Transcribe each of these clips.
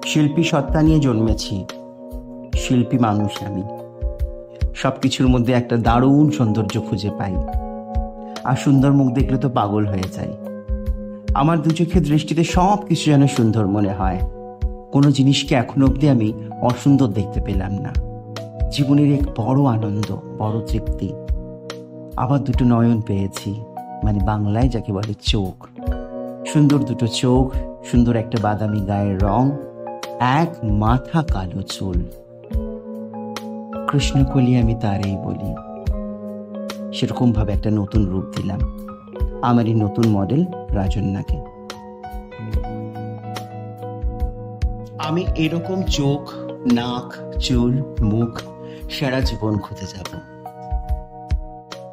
শিল্পী সত্তা নিয়ে জন্মেছি, শিল্পী মানুষ আমি। সবকিছুর মধ্যে একটা দারুণ সৌন্দর্য খুঁজে পাই, আর সুন্দর মুখ দেখলে তো পাগল হয়ে যাই। আমার দু চোখের দৃষ্টিতে সব কিছু যেন সুন্দর মনে হয়। কোনো জিনিসকে এখনো অবধি আমি অসুন্দর দেখতে পেলাম না। জীবনের এক বড় আনন্দ, বড় তৃপ্তি। আবার দুটো নয়ন পেয়েছি, মানে বাংলায় যাকে বলে চোখ। সুন্দর দুটো চোখ, সুন্দর একটা বাদামি গায়ের রং, এক মাথা কালো চুল। কৃষ্ণকলি আমি তারই বলি। সেরকম ভাবে একটা নতুন রূপ দিলাম আমারই নতুন মডেল রাজন্যাকে। আমি এরকম চোখ, নাক, চুল, মুখ সারা জীবন খুঁজে যাব।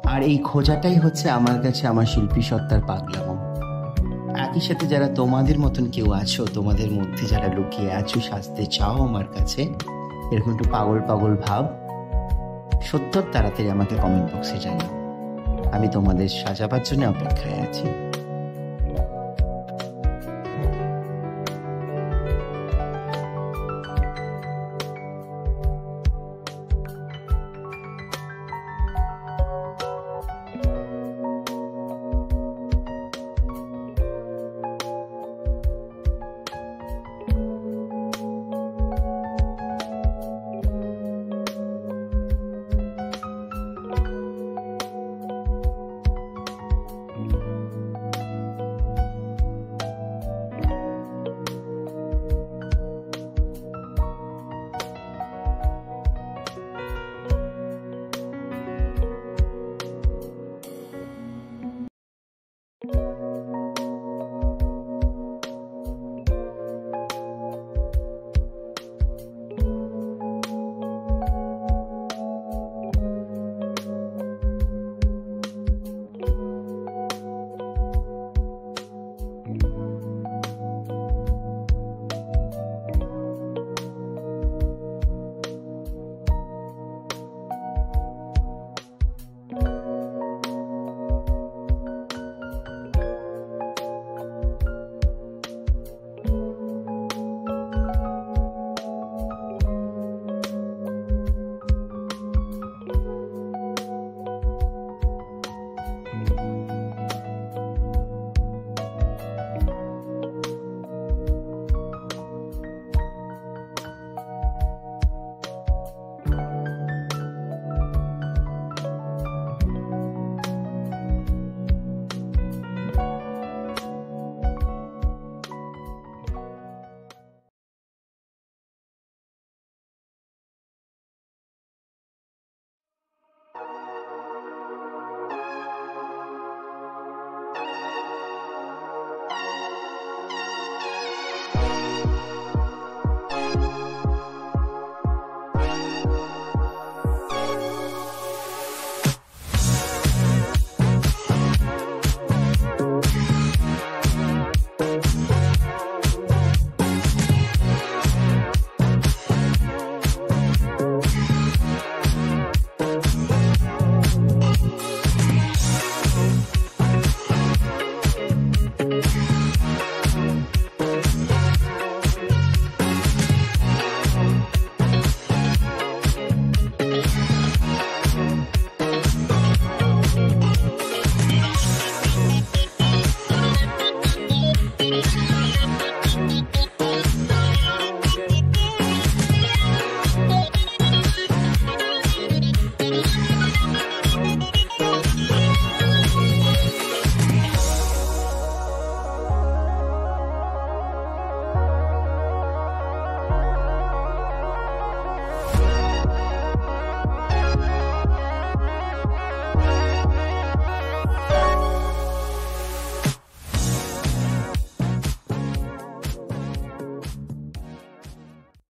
আর এই খোঁজাটাই হচ্ছে আমার কাছে আমার শিল্পী সত্তার পাগলামো। একই সাথে যারা তোমাদের মতন কেউ আছো, তোমাদের মধ্যে যারা লুকিয়ে আছো, সাজতে চাও আমার কাছে, এরকম একটু পাগল পাগল ভাব, সত্তর তাড়াতাড়ি আমাকে কমেন্ট বক্সে জানাও। আমি তোমাদের সাজাবার জন্য অপেক্ষায় আছি।